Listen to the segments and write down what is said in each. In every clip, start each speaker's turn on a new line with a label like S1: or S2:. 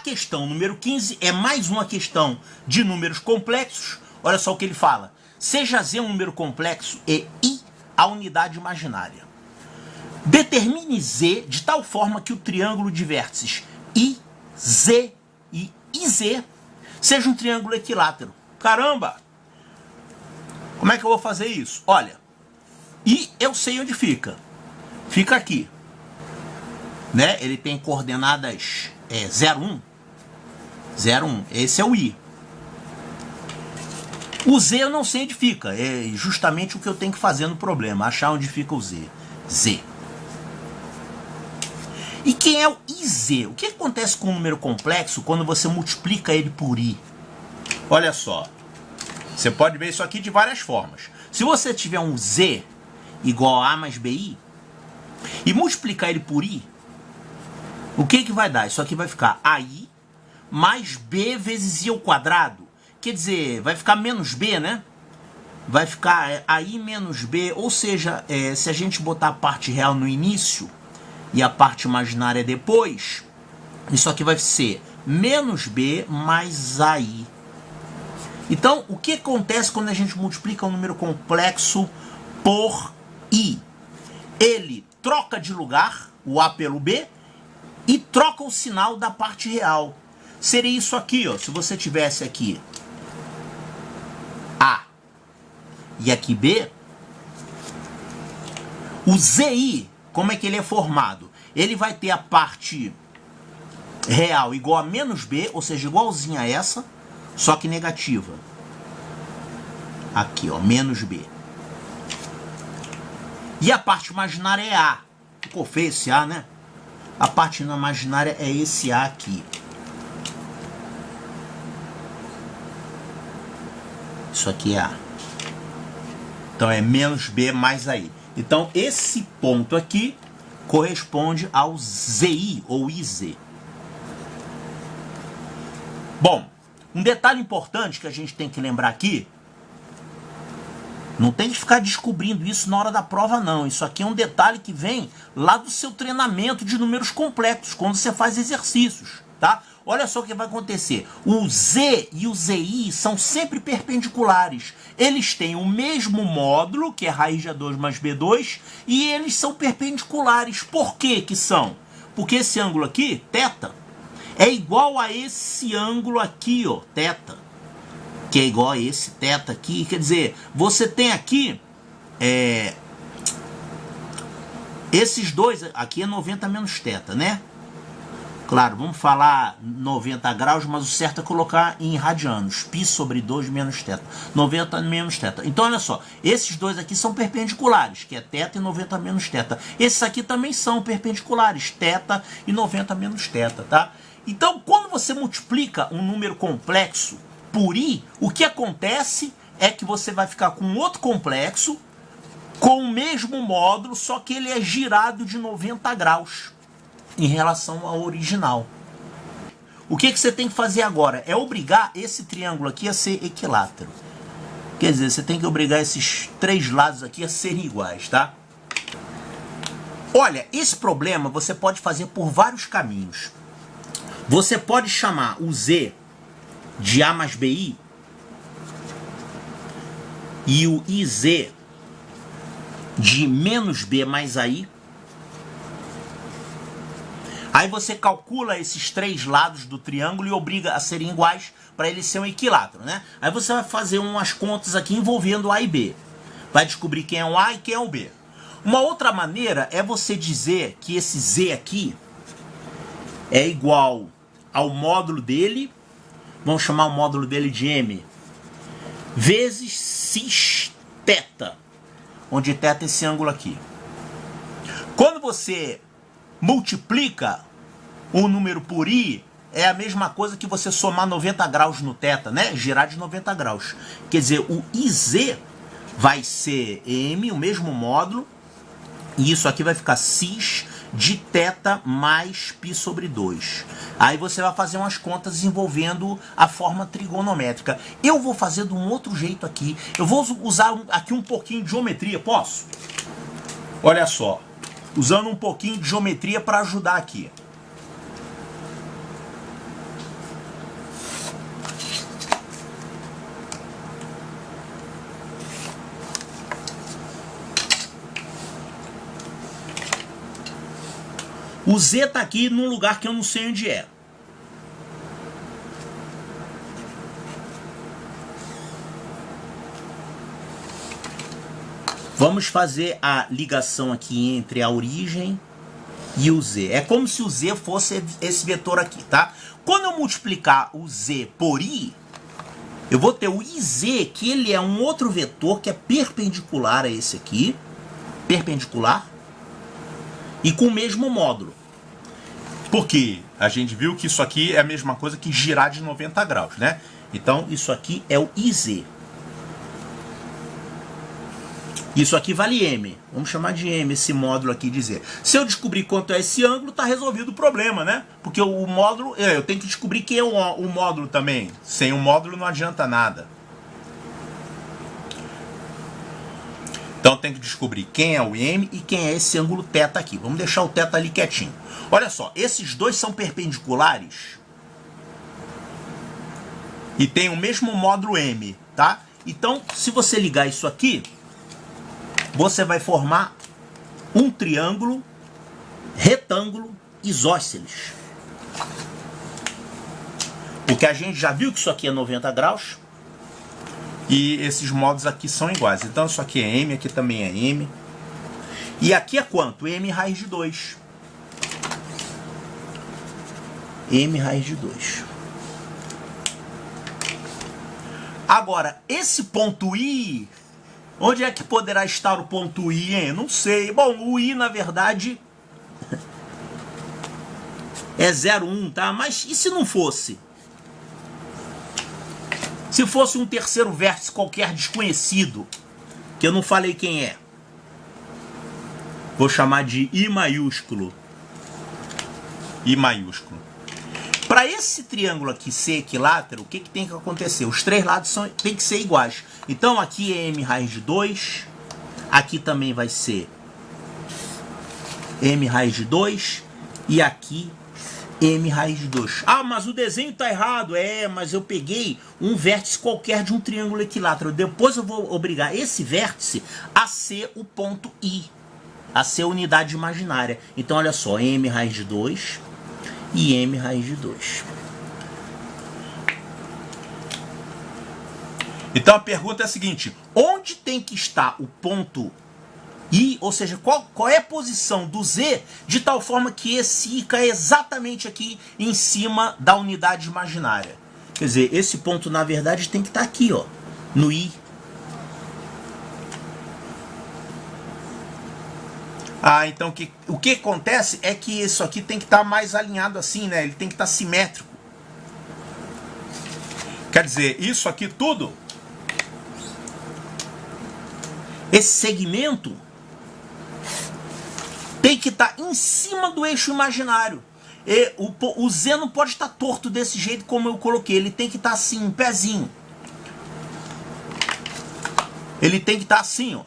S1: questão número 15 é mais uma questão de números complexos. Olha só o que ele fala. Seja Z um número complexo e I a unidade imaginária. Determine Z de tal forma que o triângulo de vértices IZ e IZ seja um triângulo equilátero. Caramba! Como é que eu vou fazer isso? Olha, I eu sei onde fica. Fica aqui. Né? Ele tem coordenadas 0, 1. 0, 1. Esse é o I. O Z eu não sei onde fica. É justamente o que eu tenho que fazer no problema. Achar onde fica o Z. Z. E quem é o IZ? O que acontece com um número complexo quando você multiplica ele por I? Olha só. Você pode ver isso aqui de várias formas. Se você tiver um Z igual a A mais BI e multiplicar ele por I, o que vai dar? Isso aqui vai ficar AI mais B vezes I ao quadrado. Quer dizer, vai ficar menos B, né? Vai ficar AI menos B. Ou seja, se a gente botar a parte real no início e a parte imaginária depois, isso aqui vai ser menos B mais AI. Então, o que acontece quando a gente multiplica um número complexo por I? Ele troca de lugar, o A pelo B, e troca o sinal da parte real. Seria isso aqui, ó. Se você tivesse aqui A e aqui B, o ZI, como é que ele é formado? Ele vai ter a parte real igual a menos B, ou seja, igualzinha a essa, só que negativa. Aqui, ó, menos B. E a parte imaginária é A. Ficou feio esse A, né? A parte imaginária é esse A aqui. Isso aqui é A. Então é menos B mais AI. Então esse ponto aqui corresponde ao ZI ou IZ. Bom, um detalhe importante que a gente tem que lembrar aqui, não tem que ficar descobrindo isso na hora da prova, não. Isso aqui é um detalhe que vem lá do seu treinamento de números complexos, quando você faz exercícios, tá? Olha só o que vai acontecer. O Z e o ZI são sempre perpendiculares. Eles têm o mesmo módulo, que é raiz de A2 mais B2, e eles são perpendiculares. Por que que são? Porque esse ângulo aqui, θ, é igual a esse ângulo aqui, ó, θ. Que é igual a esse θ aqui. Quer dizer, você tem aqui esses dois, aqui é 90 menos θ, né? Claro, vamos falar 90 graus, mas o certo é colocar em radianos. Π sobre 2 menos θ. 90 menos θ. Então, olha só, esses dois aqui são perpendiculares, que é θ e 90 menos θ. Esses aqui também são perpendiculares, θ e 90 menos θ, tá? Então, quando você multiplica um número complexo por I, o que acontece é que você vai ficar com outro complexo com o mesmo módulo, só que ele é girado de 90 graus em relação ao original. O que você tem que fazer agora é obrigar esse triângulo aqui a ser equilátero. Quer dizer, você tem que obrigar esses três lados aqui a serem iguais, tá? Olha, esse problema você pode fazer por vários caminhos. Você pode chamar o Z de A mais BI e o IZ de menos B mais AI. Aí você calcula esses três lados do triângulo e obriga a serem iguais para ele ser um equilátero, né? Aí você vai fazer umas contas aqui envolvendo A e B. Vai descobrir quem é o A e quem é o B. Uma outra maneira é você dizer que esse Z aqui é igual ao módulo dele, vamos chamar o módulo dele de M, vezes cis θ, onde θ é esse ângulo aqui. Quando você multiplica um número por I, é a mesma coisa que você somar 90 graus no θ, né? Girar de 90 graus. Quer dizer, o IZ vai ser M, o mesmo módulo, e isso aqui vai ficar cis de θ mais π sobre 2. Aí você vai fazer umas contas envolvendo a forma trigonométrica. Eu vou fazer de um outro jeito aqui. Eu vou usar aqui um pouquinho de geometria, posso? Olha só. Usando um pouquinho de geometria para ajudar aqui. O Z está aqui num lugar que eu não sei onde é. Vamos fazer a ligação aqui entre a origem e o Z. É como se o Z fosse esse vetor aqui, tá? Quando eu multiplicar o Z por I, eu vou ter o IZ, que ele é um outro vetor que é perpendicular a esse aqui. Perpendicular. E com o mesmo módulo. Porque a gente viu que isso aqui é a mesma coisa que girar de 90 graus, né? Então, isso aqui é o IZ. Isso aqui vale M. Vamos chamar de M esse módulo aqui de Z. Se eu descobrir quanto é esse ângulo, tá resolvido o problema, né? Porque o módulo... Eu tenho que descobrir quem é o módulo também. Sem o módulo não adianta nada. Então tem que descobrir quem é o M e quem é esse ângulo θ aqui. Vamos deixar o θ ali quietinho. Olha só, esses dois são perpendiculares e tem o mesmo módulo M, tá? Então, se você ligar isso aqui, você vai formar um triângulo retângulo isósceles. Porque a gente já viu que isso aqui é 90 graus. E esses módulos aqui são iguais. Então isso aqui é M, aqui também é M. E aqui é quanto? M raiz de 2. M raiz de 2. Agora, esse ponto I, onde é que poderá estar o ponto I, hein? Não sei. Bom, o I, na verdade, é 0,1, tá? Mas e se não fosse? Se fosse um terceiro vértice qualquer desconhecido, que eu não falei quem é. Vou chamar de I maiúsculo. I maiúsculo. Para esse triângulo aqui ser equilátero, o que tem que acontecer? Os três lados tem que ser iguais. Então aqui é M raiz de 2. Aqui também vai ser M raiz de 2. E aqui M raiz de 2. Ah, mas o desenho tá errado. É, mas eu peguei um vértice qualquer de um triângulo equilátero. Depois eu vou obrigar esse vértice a ser o ponto I. A ser a unidade imaginária. Então olha só, M raiz de 2 e M raiz de 2. Então a pergunta é a seguinte: onde tem que estar o ponto I, ou seja, qual é a posição do Z, de tal forma que esse I cai exatamente aqui em cima da unidade imaginária? Quer dizer, esse ponto na verdade tem que estar aqui, ó, no I. Ah, então o que acontece é que isso aqui tem que estar mais alinhado assim, né? Ele tem que estar simétrico. Quer dizer, isso aqui tudo, esse segmento tem que estar em cima do eixo imaginário. E o Z não pode estar torto desse jeito como eu coloquei. Ele tem que estar assim, um pezinho. Ele tem que estar assim, ó.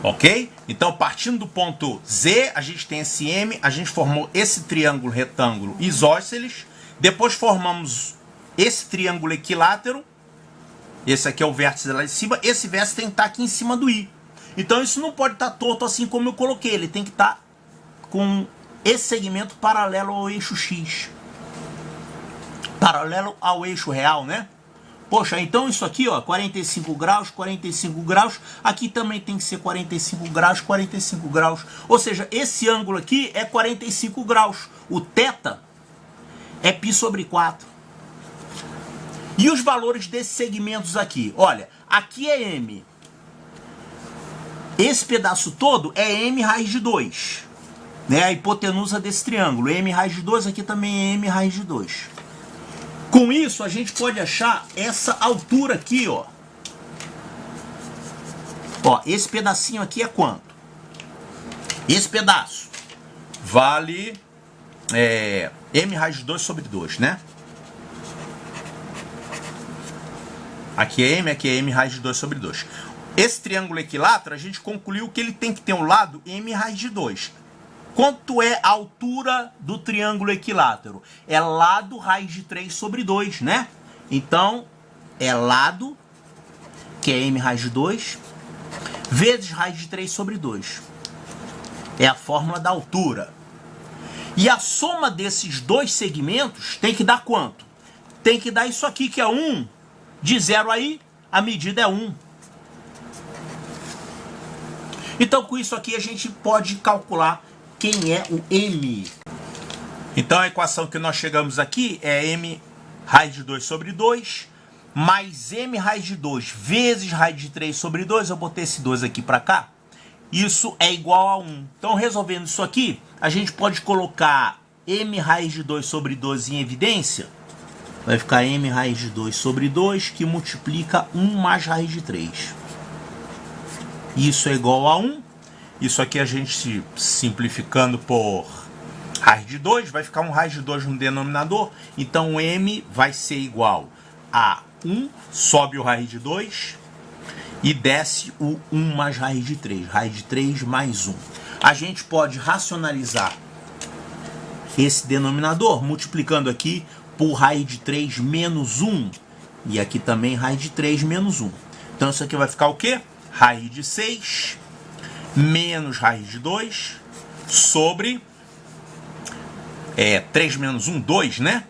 S1: Ok? Então, partindo do ponto Z, a gente tem esse M, a gente formou esse triângulo retângulo isósceles, depois formamos esse triângulo equilátero, esse aqui é o vértice lá em cima, esse vértice tem que estar aqui em cima do I. Então, isso não pode estar torto assim como eu coloquei, ele tem que estar com esse segmento paralelo ao eixo X. Paralelo ao eixo real, né? Poxa, então isso aqui, ó, 45 graus, 45 graus, aqui também tem que ser 45 graus, 45 graus. Ou seja, esse ângulo aqui é 45 graus. O θ é π sobre 4. E os valores desses segmentos aqui? Olha, aqui é M. Esse pedaço todo é M raiz de 2. Né? A hipotenusa desse triângulo. M raiz de 2, aqui também é M raiz de 2. Com isso, a gente pode achar essa altura aqui, ó. Ó, esse pedacinho aqui é quanto? Esse pedaço vale M raiz de 2 sobre 2, né? Aqui é M raiz de 2 sobre 2. Esse triângulo equilátero, a gente concluiu que ele tem que ter um lado M raiz de 2. Quanto é a altura do triângulo equilátero? É lado raiz de 3 sobre 2, né? Então, é lado, que é m raiz de 2, vezes raiz de 3 sobre 2. É a fórmula da altura. E a soma desses dois segmentos tem que dar quanto? Tem que dar isso aqui, que é 1. De 0 aí, a medida é 1. Então, com isso aqui, a gente pode calcular quem é o m. Então, a equação que nós chegamos aqui é m raiz de 2 sobre 2, mais m raiz de 2 vezes raiz de 3 sobre 2. Eu botei esse 2 aqui para cá. Isso é igual a 1. Então, resolvendo isso aqui, a gente pode colocar m raiz de 2 sobre 2 em evidência. Vai ficar m raiz de 2 sobre 2, que multiplica 1 mais raiz de 3. Isso é igual a 1. Isso aqui a gente simplificando por raiz de 2, vai ficar um raiz de 2 no denominador. Então, m vai ser igual a 1, sobe o raiz de 2, e desce o 1 mais raiz de 3. Raiz de 3 mais 1. A gente pode racionalizar esse denominador multiplicando aqui por raiz de 3 menos 1. E aqui também raiz de 3 menos 1. Então isso aqui vai ficar o quê? Raiz de 6 menos raiz de 2 sobre 3 menos 1, 2, né?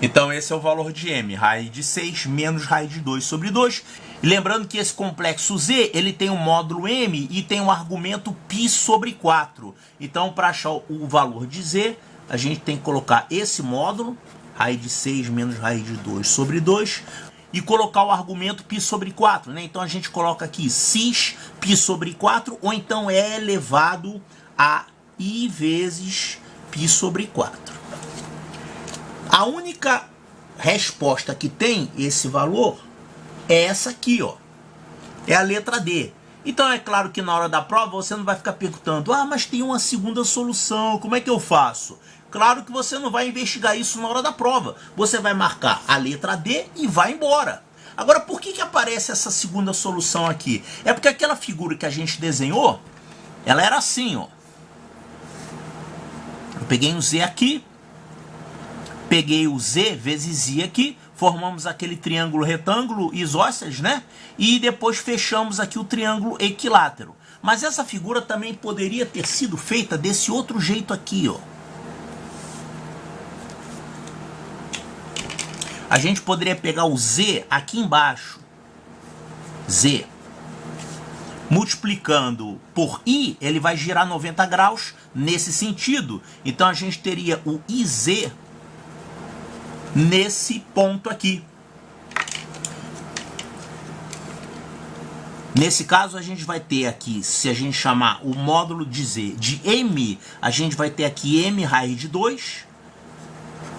S1: Então esse é o valor de m, raiz de 6 menos raiz de 2 sobre 2. E lembrando que esse complexo z, ele tem um módulo m e tem um argumento π sobre 4. Então, para achar o valor de z, a gente tem que colocar esse módulo, raiz de 6 menos raiz de 2 sobre 2, e colocar o argumento π sobre 4, né? Então a gente coloca aqui cis π sobre 4, ou então é elevado a i vezes π sobre 4. A única resposta que tem esse valor é essa aqui, ó. É a letra D. Então é claro que na hora da prova você não vai ficar perguntando: ah, mas tem uma segunda solução, como é que eu faço? Claro que você não vai investigar isso na hora da prova. Você vai marcar a letra D e vai embora. Agora, por que aparece essa segunda solução aqui? É porque aquela figura que a gente desenhou, ela era assim, ó. Eu peguei um Z aqui, peguei o Z vezes I aqui, formamos aquele triângulo retângulo isósceles, né? E depois fechamos aqui o triângulo equilátero. Mas essa figura também poderia ter sido feita desse outro jeito aqui, ó. A gente poderia pegar o Z aqui embaixo, Z, multiplicando por I, ele vai girar 90 graus nesse sentido. Então a gente teria o IZ nesse ponto aqui. Nesse caso a gente vai ter aqui, se a gente chamar o módulo de Z de M, a gente vai ter aqui M raiz de 2,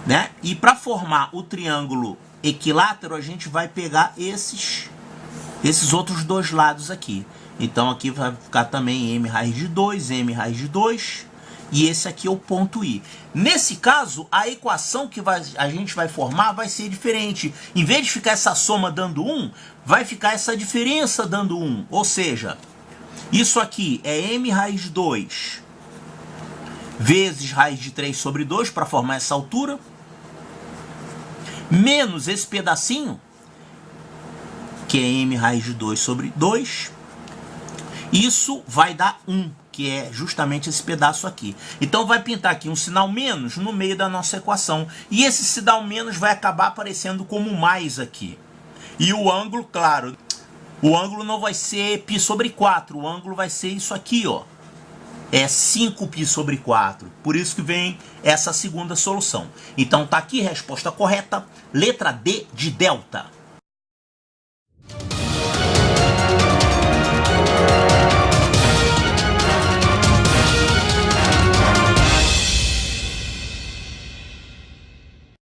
S1: né? E para formar o triângulo equilátero, a gente vai pegar esses outros dois lados aqui. Então aqui vai ficar também M raiz de 2, M raiz de 2, e esse aqui é o ponto I. Nesse caso, a equação que a gente vai formar vai ser diferente. Em vez de ficar essa soma dando 1, vai ficar essa diferença dando 1. Ou seja, isso aqui é M raiz de 2 vezes raiz de 3 sobre 2 para formar essa altura, menos esse pedacinho, que é M raiz de 2 sobre 2. Isso vai dar 1, que é justamente esse pedaço aqui. Então vai pintar aqui um sinal menos no meio da nossa equação. E esse sinal menos vai acabar aparecendo como mais aqui. E o ângulo, claro, o ângulo não vai ser π sobre 4. O ângulo vai ser isso aqui, ó. É 5π sobre 4. Por isso que vem essa segunda solução. Então tá aqui, resposta correta, letra D de delta.